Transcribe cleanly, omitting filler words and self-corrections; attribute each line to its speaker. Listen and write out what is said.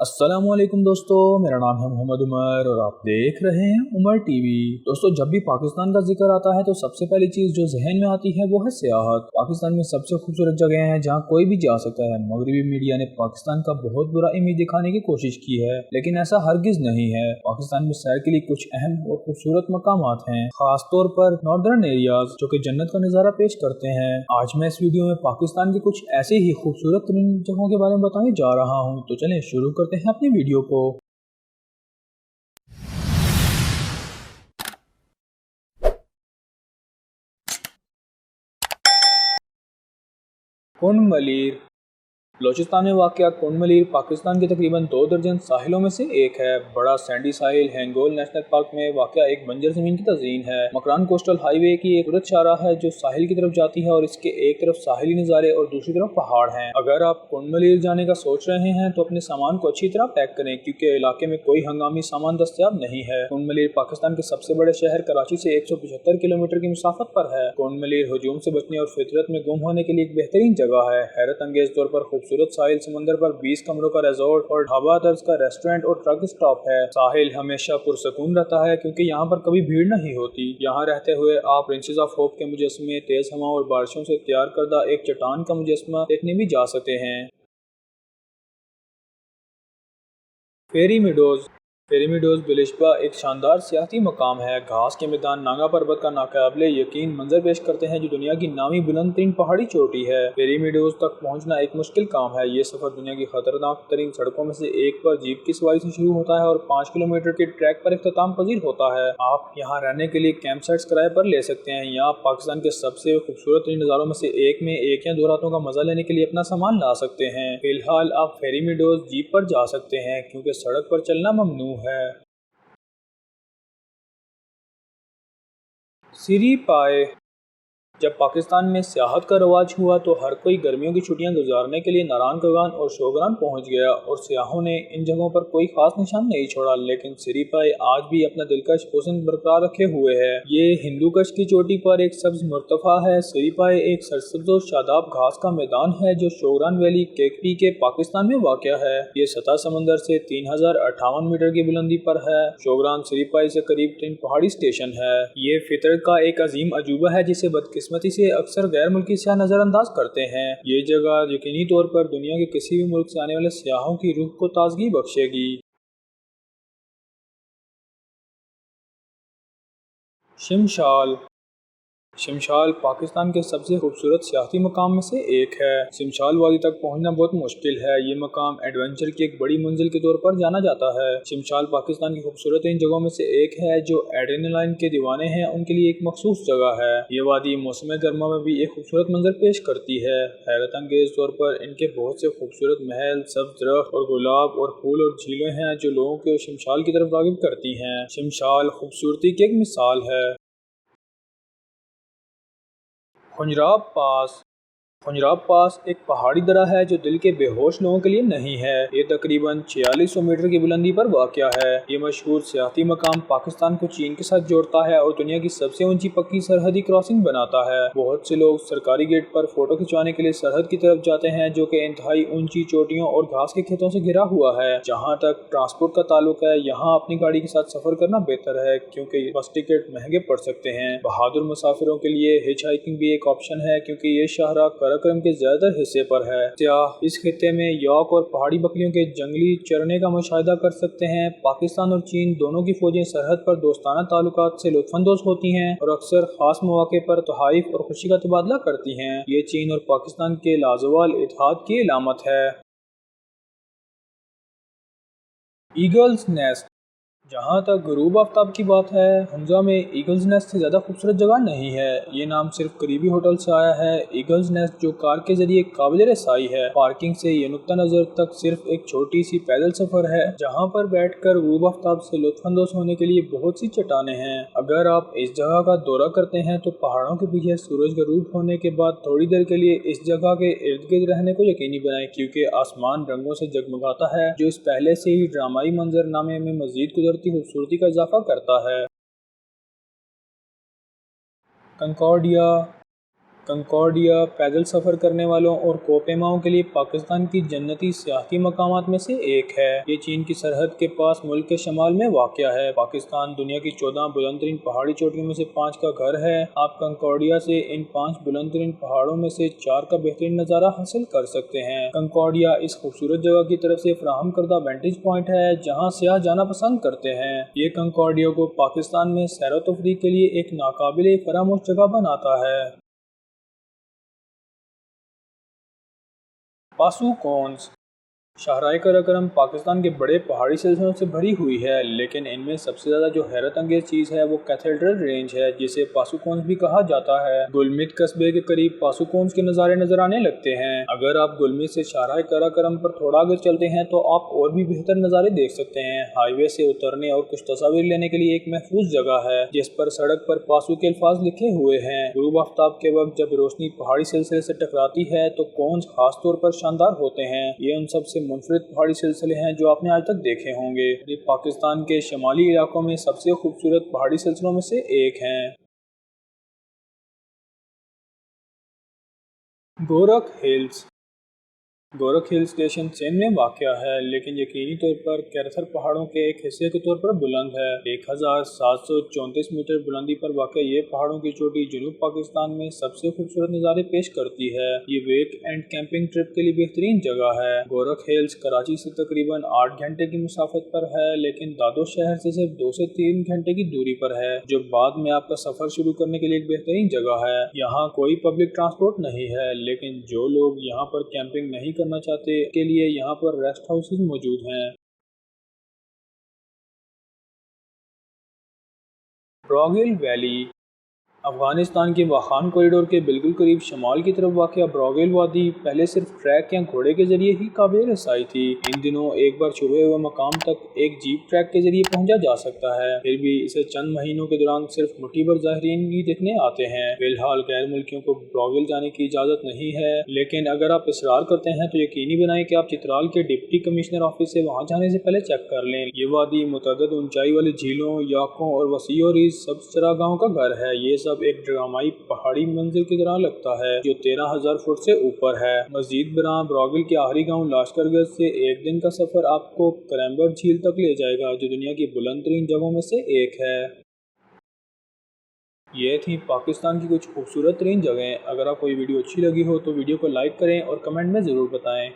Speaker 1: अस्सलाम वालेकुम दोस्तों, मेरा नाम है मोहम्मद उमर और आप देख रहे हैं उमर टीवी। दोस्तों, जब भी पाकिस्तान का जिक्र आता है तो सबसे पहली चीज़ जो जहन में आती है वो है सियाहत। पाकिस्तान में सबसे खूबसूरत जगह हैं जहां कोई भी जा सकता है। मगरबी मीडिया ने पाकिस्तान का बहुत बुरा इमेज दिखाने की कोशिश की है, लेकिन ऐसा हरगिज नहीं है। पाकिस्तान में सैर के लिए कुछ अहम और खूबसूरत मकामात हैं, खासतौर पर नॉर्दर्न एरियाज जो कि जन्नत का नज़ारा पेश करते हैं। आज मैं इस वीडियो में पाकिस्तान के कुछ ऐसे ही खूबसूरत तरीन जगहों के बारे में बताने जा रहा हूँ। तो चलें शुरू करते हैं अपनी वीडियो को। कुंड मलीर बलोचिस्तान में वाक़या कुंड मलीर पाकिस्तान के तकरीबन 2 दर्जन साहिलों में से एक है। बड़ा सैंडी साहिल हैंगोल नेशनल पार्क में वाक़या एक बंजर ज़मीन की तज़ीन है। मकरान कोस्टल हाईवे की एक खूबसूरत शाहराह है जो साहिल की तरफ जाती है और इसके एक तरफ साहिली नज़ारे और दूसरी तरफ पहाड़ हैं। अगर आप कुंड मलीर जाने का सोच रहे हैं तो अपने सामान को अच्छी तरह पैक करें, क्योंकि इलाके में कोई हंगामी सामान दस्तयाब नहीं है। कुंड मलीर पाकिस्तान के सबसे बड़े शहर कराची से 175 किलोमीटर की मुसाफत पर है। कुंड मलीर हजूम से बचने और फितरत में गुम होने के लिए एक बेहतरीन जगह है। हैरत अंगेज तौर पर खूबसूरत साहिल समंदर पर 20 कमरों का रिजॉर्ट और ढाबा तर्ज का रेस्टोरेंट और ट्रक स्टॉप है। साहिल हमेशा पुरसकून रहता है क्योंकि यहाँ पर कभी भीड़ नहीं होती। यहाँ रहते हुए आप प्रिंसेस ऑफ होप के मुजस्मे, तेज हवा और बारिशों से तैयार करदा एक चट्टान का मुजस्मा देखने भी जा सकते हैं। फेरी मीडोज बिलिशबा एक शानदार सियाती मकाम है। घास के मैदान नागा पर्वत का नाकाबिले यकीन मंजर पेश करते हैं जो दुनिया की नामी बुलंद तरीन पहाड़ी चोटी है। फेरी मीडोज तक पहुंचना एक मुश्किल काम है। ये सफर दुनिया की खतरनाक तरीन सड़कों में से एक पर जीप की सवारी से शुरू होता है और 5 किलोमीटर के ट्रैक पर इख्तिताम पजीर होता है। आप यहाँ रहने के लिए कैंप साइट्स किराए पर ले सकते हैं। यहाँ पाकिस्तान के सबसे खूबसूरत तरीन नज़ारों में से एक में 1 या 2 रातों का मजा लेने के लिए अपना सामान ला सकते हैं। फिलहाल आप फेरी मीडोज जीप पर जा सकते हैं क्योंकि सड़क पर चलना ममनू है। सिरी पाए जब पाकिस्तान में सियाहत का रवाज हुआ तो हर कोई गर्मियों की छुट्टियां गुजारने के लिए नारान कगान और शोगरान पहुंच गया और सियाहों ने इन जगहों पर कोई खास निशान नहीं छोड़ा। लेकिन सिरी पाए आज भी अपना दिलकश हुस्न बरकरार रखे हुए है। ये हिंदू कश की चोटी पर एक सब्ज मुर्तफा है। सिरी पाए एक सरसब्ज और शादाब घास का मैदान है जो शोगरान वैली केकपी के पाकिस्तान में वाक़या है। ये सतह समंदर से 3058 मीटर की बुलंदी पर है। शोगरान सिरी पाए से करीब 3 पहाड़ी स्टेशन है। ये फितरत का एक अजीम अजूबा है जिसे बदकिस्मती से अक्सर गैर मुल्की सियाह नजरअंदाज करते हैं। ये जगह यकीनी तौर पर दुनिया के किसी भी मुल्क से आने वाले सियाहों की रूह को ताजगी बख्शेगी। शिमशाल शिमशाल पाकिस्तान के सबसे खूबसूरत सियाती मकाम में से एक है। शिमशाल वादी तक पहुंचना बहुत मुश्किल है। ये मकाम एडवेंचर की एक बड़ी मंजिल के तौर पर जाना जाता है। शिमशाल पाकिस्तान की खूबसूरत इन जगहों में से एक है जो एड्रेनालाइन के दीवाने हैं उनके लिए एक मखसूस जगह है। ये वादी मौसम गर्मा में भी एक खूबसूरत मंजर पेश करती है। हैरत अंगेज तौर पर इनके बहुत से खूबसूरत महल, सब्ज दरख्त और गुलाब और फूल और झीलें हैं जो लोगों को शिमशाल की तरफ राग़िब करती हैं। शिमशाल खूबसूरती की एक मिसाल है। खुंजराब पास खुंजराब पास एक पहाड़ी दर्रा है जो दिल के बेहोश लोगों के लिए नहीं है। ये तकरीबन 4600 मीटर की बुलंदी पर वाक़या है। ये मशहूर सियाती मकाम पाकिस्तान को चीन के साथ जोड़ता है और दुनिया की सबसे ऊंची पक्की सरहदी क्रॉसिंग बनाता है। बहुत से लोग सरकारी गेट पर फोटो खिंचवाने के लिए सरहद की तरफ जाते हैं जो कि इंतहाई ऊंची चोटियों और घास के खेतों से घिरा हुआ है। जहाँ तक ट्रांसपोर्ट का ताल्लुक है, यहाँ अपनी गाड़ी के साथ सफर करना बेहतर है क्योंकि बस टिकट महंगे पड़ सकते हैं। बहादुर मुसाफिरों के लिए हिच हाइकिंग भी एक ऑप्शन है क्योंकि ये शाहराह काराकोरम के ज्यादातर हिस्से पर है। सियाह इस खित्ते में यॉक और पहाड़ी बकरियों के जंगली चरने का मुशाहिदा कर सकते हैं। पाकिस्तान और चीन दोनों की फौजें सरहद पर दोस्ताना ताल्लुकात से लुत्फानंदोज होती हैं और अक्सर खास मौके पर तोहाइफ और खुशी का तबादला करती हैं। ये चीन और पाकिस्तान के लाजवाल इत्तेहाद की अलामत है। ईगल्स नेस्ट जहाँ तक गरूब आफ्ताब की बात है, हुंजा में ईगल्स नेस्ट से ज़्यादा खूबसूरत जगह नहीं है। ये नाम सिर्फ करीबी होटल से आया है। ईगल्स नेस्ट जो कार के जरिए काबिल रसाई है। पार्किंग से ये नुक्ता नज़र तक सिर्फ एक छोटी सी पैदल सफ़र है जहाँ पर बैठकर गरूब आफ्ताब से लुत्फानंदोज होने के लिए बहुत सी चट्टानें हैं। अगर आप इस जगह का दौरा करते हैं तो पहाड़ों के पीछे सूरज गरूब होने के बाद थोड़ी देर के लिए इस जगह के इर्द गिर्द रहने को यकीनी बनाएं क्योंकि आसमान रंगों से जगमगाता है जो इस पहले से ही ड्रामाई मंजरनामे में मजीद खूबसूरती का इजाफा करता है। कंकॉर्डिया کنکورڈیا پیدل سفر کرنے والوں اور کوپیماؤں کے لیے پاکستان کی جنتی سیاحتی مقامات میں سے ایک ہے۔ یہ چین کی سرحد کے پاس ملک کے شمال میں واقع ہے۔ پاکستان دنیا کی 14 بلند ترین پہاڑی چوٹیوں میں سے 5 کا گھر ہے۔ آپ کنکورڈیا سے ان 5 بلند ترین پہاڑوں میں سے 4 کا بہترین نظارہ حاصل کر سکتے ہیں۔ کنکورڈیا اس خوبصورت جگہ کی طرف سے فراہم کردہ وینٹیج پوائنٹ ہے جہاں سیاح جانا پسند کرتے ہیں۔ یہ کنکورڈیا کو پاکستان میں سیر و تفریح کے لیے ایک ناقابل فراموش جگہ بناتا ہے۔ پاسو کونز شاہراہ قراقرم پاکستان کے بڑے پہاڑی سلسلوں سے بھری ہوئی ہے، لیکن ان میں سب سے زیادہ جو حیرت انگیز چیز ہے وہ کیتھیڈرل رینج ہے جسے پاسو کونز بھی کہا جاتا ہے۔ گلمت قصبے کے قریب پاسو کونز کے نظارے نظر آنے لگتے ہیں۔ اگر آپ گلمت سے شاہراہ قراقرم پر تھوڑا آگے چلتے ہیں تو آپ اور بھی بہتر نظارے دیکھ سکتے ہیں۔ ہائی وے سے اترنے اور کچھ تصاویر لینے کے لیے ایک محفوظ جگہ ہے جس پر سڑک پر پاسو کے الفاظ لکھے ہوئے ہیں۔ غروب آفتاب کے وقت جب روشنی پہاڑی سلسلے سے ٹکراتی ہے تو کونز خاص طور پر شاندار ہوتے ہیں۔ یہ ان سب سے منفرد پہاڑی سلسلے ہیں جو آپ نے آج تک دیکھے ہوں گے۔ یہ پاکستان کے شمالی علاقوں میں سب سے خوبصورت پہاڑی سلسلوں میں سے ایک ہیں۔ Gorakh Hills Gorakh hill station Sindh میں واقع ہے، لیکن یقینی طور پر کیرتھر پہاڑوں کے ایک حصے کے طور پر بلند ہے۔ 1734 میٹر بلندی پر واقع یہ پہاڑوں کی چوٹی جنوب پاکستان میں سب سے خوبصورت نظارے پیش کرتی ہے۔ یہ ویک اینڈ کیمپنگ ٹرپ کے لیے بہترین جگہ ہے۔ گورک ہلز کراچی سے تقریباً 8 گھنٹے کی مسافت پر ہے، لیکن دادو شہر سے صرف 2 سے 3 گھنٹے کی دوری پر ہے، جو بعد میں آپ کا سفر شروع کرنے کے لیے ایک بہترین جگہ ہے۔ یہاں کوئی پبلک ٹرانسپورٹ نہیں ہے، لیکن جو لوگ یہاں پر کیمپنگ نہیں کرنا چاہتے کے لیے یہاں پر ریسٹ ہاؤسز موجود ہیں۔ براگل ویلی افغانستان کے واخان کوریڈور کے بالکل قریب شمال کی طرف واقع براگل وادی پہلے صرف ٹریک یا گھوڑے کے ذریعے ہی قابل رسائی تھی۔ ان دنوں ایک بار چھپے ہوئے مقام تک ایک جیپ ٹریک کے ذریعے پہنچا جا سکتا ہے، پھر بھی اسے چند مہینوں کے دوران صرف مٹھی بھر زائرین ہی دیکھنے آتے ہیں۔ فی الحال غیر ملکیوں کو براگل جانے کی اجازت نہیں ہے، لیکن اگر آپ اصرار کرتے ہیں تو یقینی بنائیں کہ آپ چترال کے ڈپٹی کمشنر آفس سے وہاں جانے سے پہلے چیک کر لیں۔ یہ وادی متعدد اونچائی والی جھیلوں، یاکوں اور وسیع و عریض سبز چراگاہوں کا گھر ہے۔ یہ سب ایک ڈرامائی پہاڑی منظر کی طرح لگتا ہے جو 13,000 فٹ سے اوپر ہے۔ مزید برآں براگل کے آخری گاؤں لاشکر گنج سے ایک دن کا سفر آپ کو کریمبر جھیل تک لے جائے گا جو دنیا کی بلند ترین جگہوں میں سے ایک ہے۔ یہ تھی پاکستان کی کچھ خوبصورت ترین جگہیں۔ اگر آپ کو یہ ویڈیو اچھی لگی ہو تو ویڈیو کو لائک کریں اور کمنٹ میں ضرور بتائیں۔